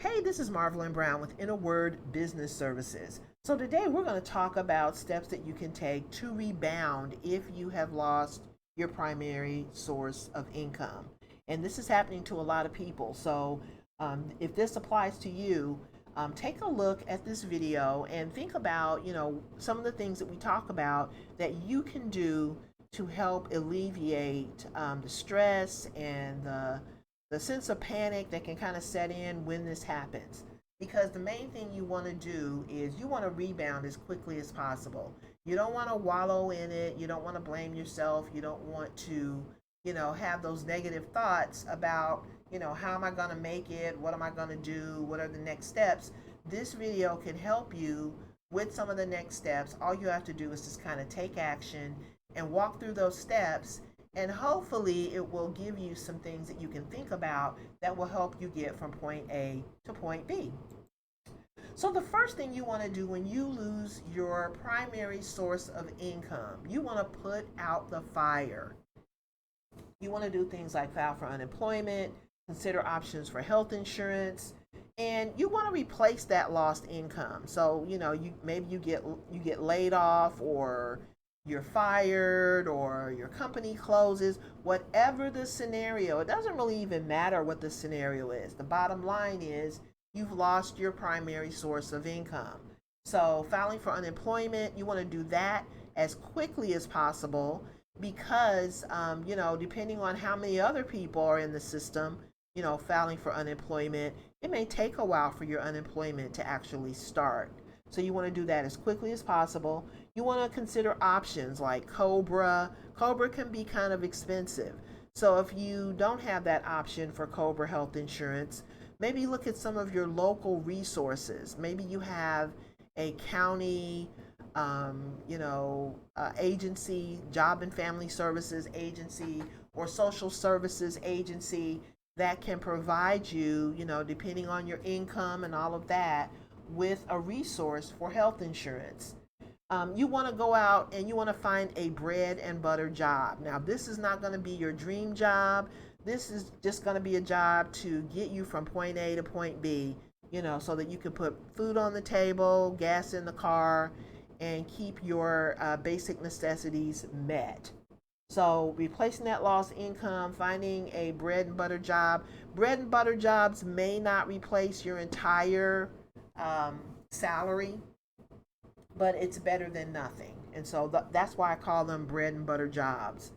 Hey, this is Marvelyn Brown with In a Word Business Services. So today we're going to talk about steps that you can take to rebound if you have lost your primary source of income. And this is happening to a lot of people. So if this applies to you, take a look at this video and think about, some of the things that we talk about that you can do to help alleviate the stress and the sense of panic that can kind of set in when this happens. Because the main thing you want to do is you want to rebound as quickly as possible. You don't want to wallow in it. You don't want to blame yourself. You don't want to, have those negative thoughts about, how am I going to make it? What am I going to do? What are the next steps? This video can help you with some of the next steps. All you have to do is just kind of take action and walk through those steps, and hopefully it will give you some things that you can think about that will help you get from point A to point B. So the first thing you want to do when you lose your primary source of income, you want to put out the fire. You want to do things like file for unemployment, consider options for health insurance, and you want to replace that lost income. So, maybe you get laid off, or you're fired, or your company closes. Whatever the scenario, it doesn't really even matter what the scenario is. The bottom line is you've lost your primary source of income. So filing for unemployment, you want to do that as quickly as possible, because depending on how many other people are in the system, filing for unemployment, it may take a while for your unemployment to actually start. So you want to do that as quickly as possible. You want to consider options like Cobra. Cobra can be kind of expensive. So if you don't have that option for Cobra health insurance, maybe look at some of your local resources. Maybe you have a county, agency, job and family services agency, or social services agency that can provide you, depending on your income and all of that, with a resource for health insurance. You want to go out and you want to find a bread and butter job. Now, this is not going to be your dream job. This is just going to be a job to get you from point A to point B, so that you can put food on the table, gas in the car, and keep your basic necessities met. So replacing that lost income, finding a bread and butter job. Bread and butter jobs may not replace your entire salary, but it's better than nothing. And so that's why I call them bread and butter jobs.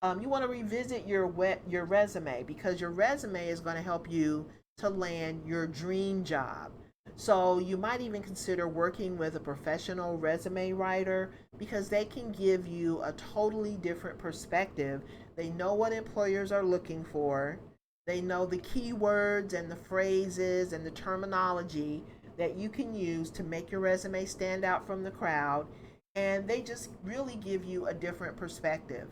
You want to revisit your resume, because your resume is going to help you to land your dream job. So you might even consider working with a professional resume writer, because they can give you a totally different perspective. They know what employers are looking for. They know the keywords and the phrases and the terminology that you can use to make your resume stand out from the crowd, and they just really give you a different perspective.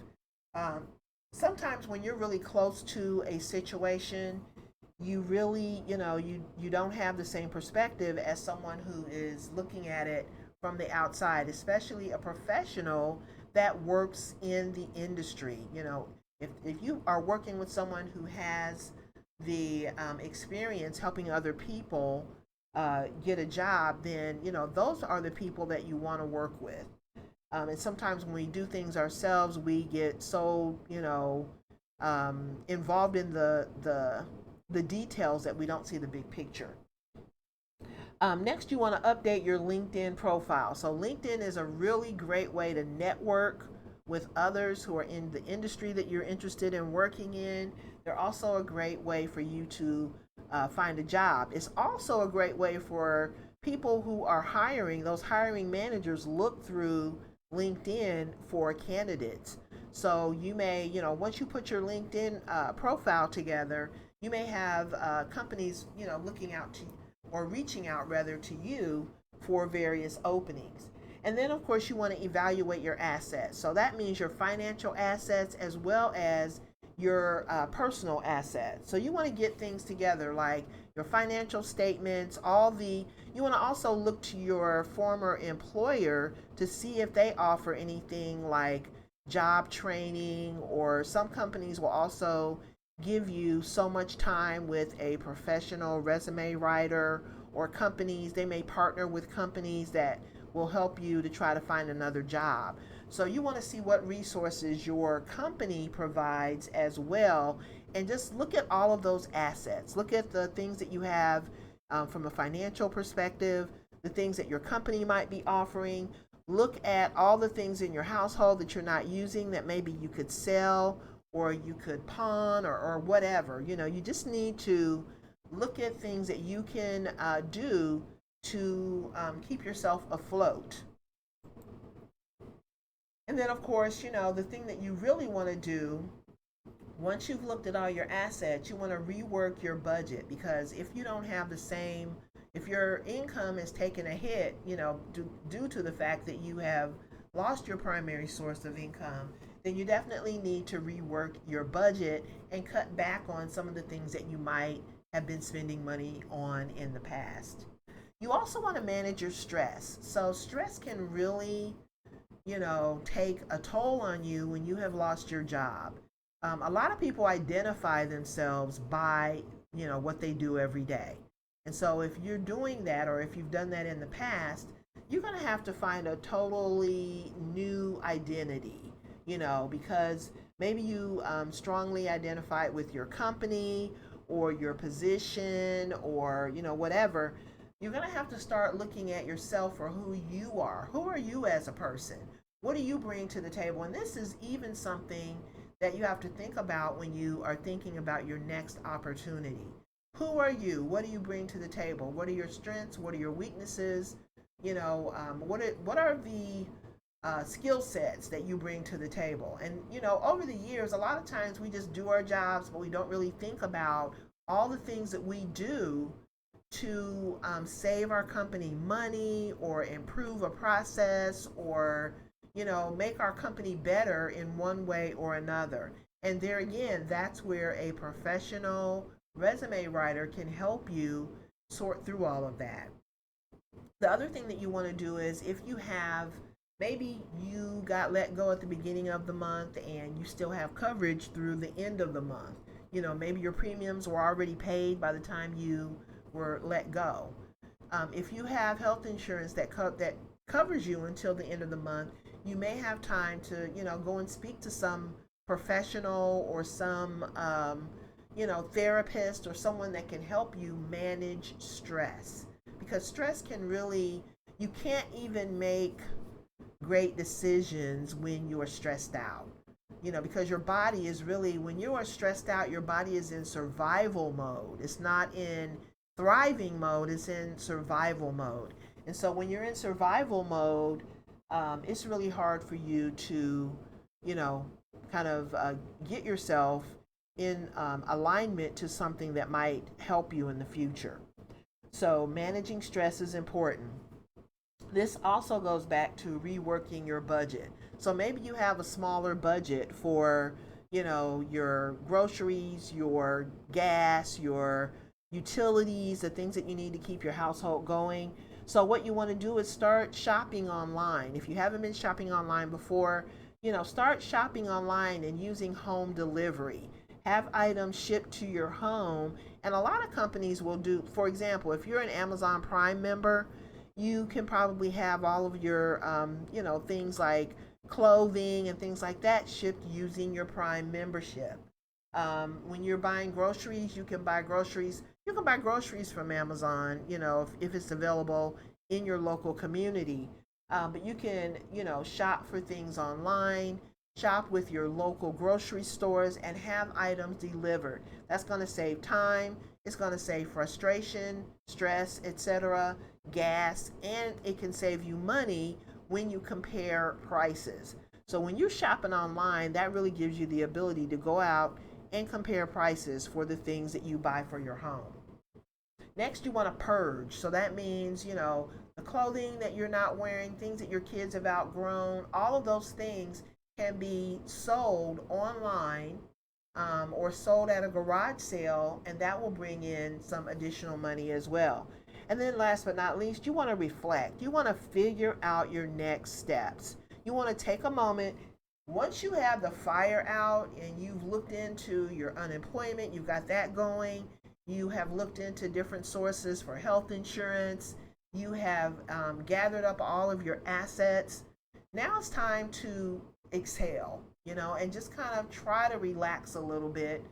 Sometimes when you're really close to a situation, you really, you don't have the same perspective as someone who is looking at it from the outside, especially a professional that works in the industry. If you are working with someone who has the experience helping other people get a job, then those are the people that you want to work with. And sometimes when we do things ourselves, we get so involved in the details that we don't see the big picture. Next, you want to update your LinkedIn profile. So LinkedIn is a really great way to network with others who are in the industry that you're interested in working in. They're also a great way for you to find a job. It's also a great way for people who are hiring. Those hiring managers look through LinkedIn for candidates. So you may, once you put your LinkedIn profile together, you may have companies, looking out to, or reaching out rather, to you for various openings. And then, of course, you want to evaluate your assets. So that means your financial assets as well as your personal assets. So you want to get things together, like your financial statements, you want to also look to your former employer to see if they offer anything like job training, or some companies will also give you so much time with a professional resume writer, or companies, they may partner with companies that will help you to try to find another job. So you want to see what resources your company provides as well, and just look at all of those assets. Look at the things that you have from a financial perspective, the things that your company might be offering. Look at all the things in your household that you're not using that maybe you could sell or you could pawn, or whatever. You just need to look at things that you can do to keep yourself afloat. And then, of course, the thing that you really want to do once you've looked at all your assets, you want to rework your budget, because if you don't have the same, if your income is taking a hit, due to the fact that you have lost your primary source of income, then you definitely need to rework your budget and cut back on some of the things that you might have been spending money on in the past. You also want to manage your stress. So stress can really, take a toll on you when you have lost your job. A lot of people identify themselves by, what they do every day. And so if you're doing that, or if you've done that in the past, you're going to have to find a totally new identity, because maybe you strongly identify it with your company or your position, or, whatever. You're going to have to start looking at yourself for who you are. Who are you as a person? What do you bring to the table? And this is even something that you have to think about when you are thinking about your next opportunity. Who are you? What do you bring to the table? What are your strengths? What are your weaknesses? What are the skill sets that you bring to the table? And over the years, a lot of times we just do our jobs, but we don't really think about all the things that we do to save our company money, or improve a process, or make our company better in one way or another. And there again, that's where a professional resume writer can help you sort through all of that. The other thing that you want to do is, if you have, maybe you got let go at the beginning of the month and you still have coverage through the end of the month. Maybe your premiums were already paid by the time you were let go. If you have health insurance that covers you until the end of the month, you may have time to, go and speak to some professional, or some, therapist, or someone that can help you manage stress. Because stress can really, you can't even make great decisions when you are stressed out. Because your body is really, when you are stressed out, your body is in survival mode. It's not in thriving mode, it's in survival mode. And so when you're in survival mode, it's really hard for you to, kind of get yourself in alignment to something that might help you in the future. So managing stress is important. This also goes back to reworking your budget. So maybe you have a smaller budget for, your groceries, your gas, your utilities, the things that you need to keep your household going. So what you want to do is start shopping online. If you haven't been shopping online before, start shopping online and using home delivery. Have items shipped to your home. And a lot of companies will do, for example, if you're an Amazon Prime member, you can probably have all of your, things like clothing and things like that shipped using your Prime membership. When you're buying groceries, you can buy groceries. You can buy groceries from Amazon, if it's available in your local community. But you can, shop for things online, shop with your local grocery stores, and have items delivered. That's going to save time. It's going to save frustration, stress, etc., gas, and it can save you money when you compare prices. So when you're shopping online, that really gives you the ability to go out and compare prices for the things that you buy for your home. Next, you want to purge. So that means, the clothing that you're not wearing, things that your kids have outgrown, all of those things can be sold online, or sold at a garage sale, and that will bring in some additional money as well. And then last but not least, you want to reflect. You want to figure out your next steps. You want to take a moment, Once you have the fire out and you've looked into your unemployment, you've got that going, you have looked into different sources for health insurance, you have gathered up all of your assets. Now it's time to exhale, and just kind of try to relax a little bit,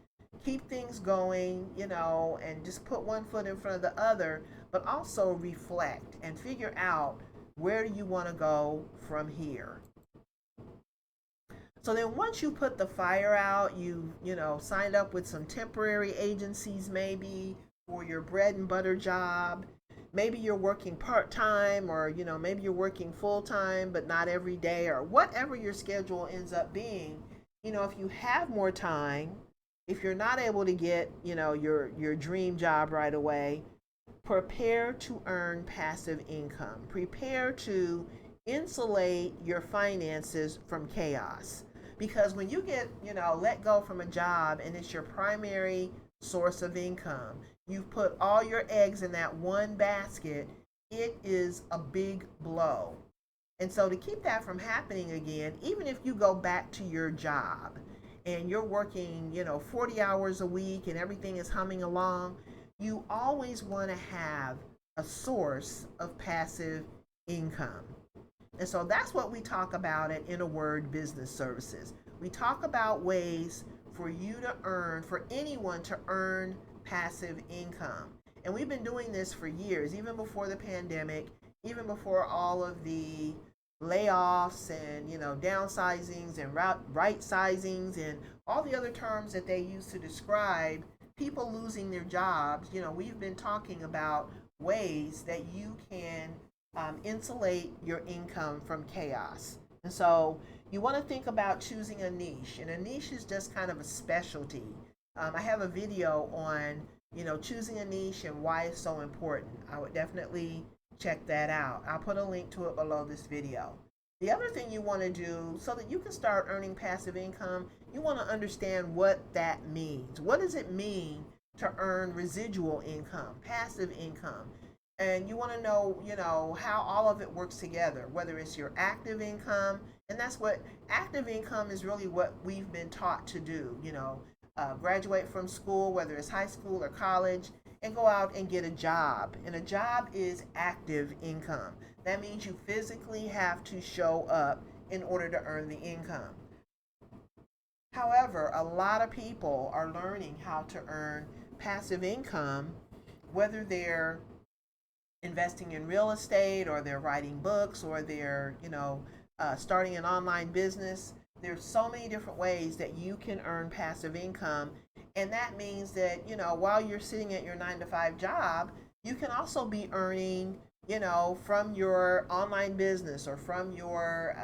keep things going, and just put one foot in front of the other, but also reflect and figure out where do you want to go from here. So then once you put the fire out, you signed up with some temporary agencies maybe for your bread and butter job. Maybe you're working part-time, or maybe you're working full-time but not every day, or whatever your schedule ends up being. If you have more time, if you're not able to get, your dream job right away, prepare to earn passive income. Prepare to insulate your finances from chaos. Because when you get, let go from a job and it's your primary source of income, you've put all your eggs in that one basket, it is a big blow. And so to keep that from happening again, even if you go back to your job and you're working, 40 hours a week and everything is humming along, you always want to have a source of passive income. And so that's what we talk about at In a Word Business Services. We talk about ways for you to earn, for anyone to earn passive income. And we've been doing this for years, even before the pandemic, even before all of the layoffs and, downsizings and right sizings and all the other terms that they use to describe people losing their jobs. We've been talking about ways that you can insulate your income from chaos. And so you want to think about choosing a niche, and a niche is just kind of a specialty. I have a video on, choosing a niche and why it's so important. I would definitely check that out. I'll put a link to it below this video. The other thing you want to do so that you can start earning passive income, you want to understand what that means. What does it mean to earn residual income, passive income? And you want to know, how all of it works together, whether it's your active income, and that's what active income is really what we've been taught to do, graduate from school, whether it's high school or college, and go out and get a job. And a job is active income. That means you physically have to show up in order to earn the income. However, a lot of people are learning how to earn passive income, whether they're investing in real estate, or they're writing books, or they're starting an online business. There's so many different ways that you can earn passive income, and that means that while you're sitting at your 9-to-5 job, you can also be earning from your online business, or from your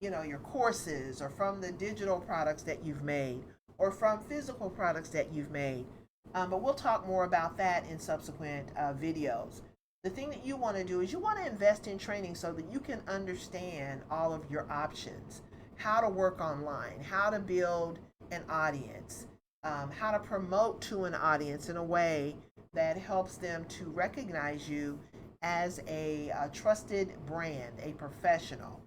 your courses, or from the digital products that you've made, or from physical products that you've made. But we'll talk more about that in subsequent videos. The thing that you want to do is you want to invest in training so that you can understand all of your options, how to work online, how to build an audience, how to promote to an audience in a way that helps them to recognize you as a trusted brand, a professional.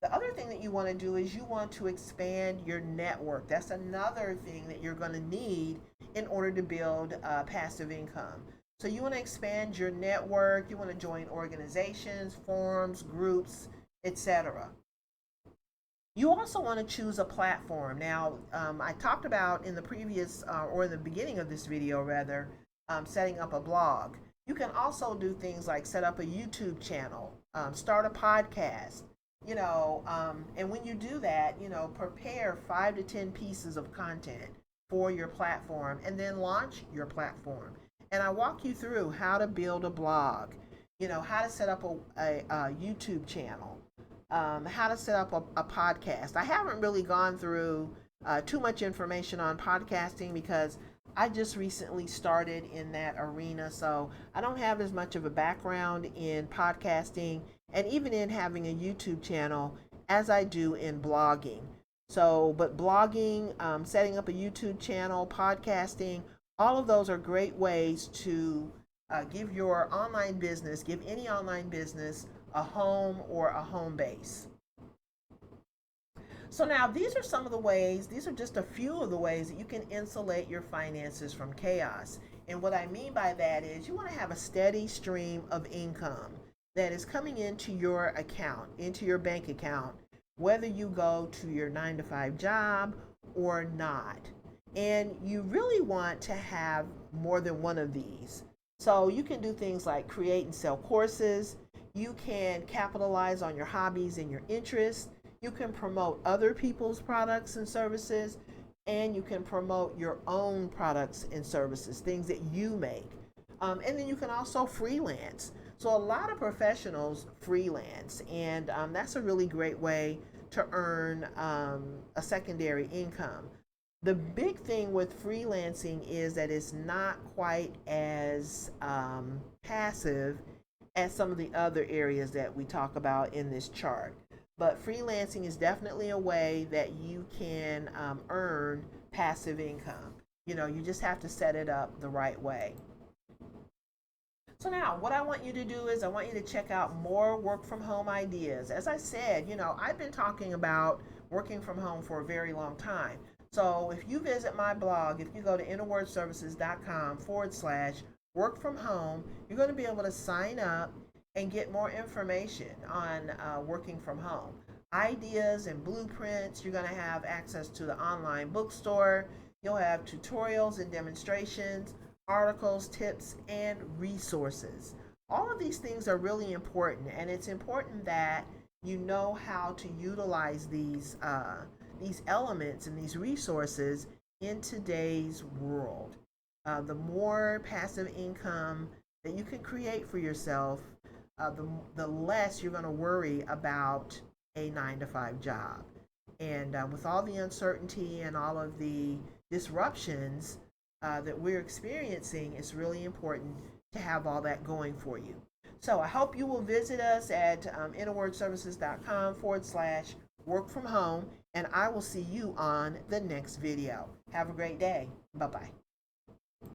The other thing that you want to do is you want to expand your network. That's another thing that you're going to need in order to build passive income. So you want to expand your network, you want to join organizations, forums, groups, etc. You also want to choose a platform. Now, I talked about in the previous, or in the beginning of this video rather, setting up a blog. You can also do things like set up a YouTube channel, start a podcast, and when you do that, prepare 5 to 10 pieces of content for your platform, and then launch your platform. And I walk you through how to build a blog, how to set up a YouTube channel, how to set up a podcast. I haven't really gone through too much information on podcasting because I just recently started in that arena, so I don't have as much of a background in podcasting and even in having a YouTube channel as I do in blogging. So, but blogging, setting up a YouTube channel, podcasting, all of those are great ways to give your online business, give any online business a home or a home base. So now these are some of the ways, these are just a few of the ways that you can insulate your finances from chaos. And what I mean by that is you want to have a steady stream of income that is coming into your account, into your bank account, whether you go to your 9 to 5 job or not. And you really want to have more than one of these. So you can do things like create and sell courses. You can capitalize on your hobbies and your interests. You can promote other people's products and services, and you can promote your own products and services, things that you make. And then you can also freelance. So a lot of professionals freelance, and that's a really great way to earn a secondary income. The big thing with freelancing is that it's not quite as passive as some of the other areas that we talk about in this chart. But freelancing is definitely a way that you can earn passive income. You just have to set it up the right way. So now what I want you to do is I want you to check out more work from home ideas. As I said, I've been talking about working from home for a very long time. So if you visit my blog, if you go to innerwordservices.com/work from home, you're going to be able to sign up and get more information on working from home. Ideas and blueprints. You're going to have access to the online bookstore. You'll have tutorials and demonstrations, articles, tips, and resources. All of these things are really important, and it's important that you know how to utilize these elements and these resources in today's world. The more passive income that you can create for yourself, the less you're going to worry about a 9 to 5 job. And with all the uncertainty and all of the disruptions that we're experiencing, it's really important to have all that going for you. So I hope you will visit us at innerwordservices.com/work from home, and I will see you on the next video. Have a great day. Bye-bye.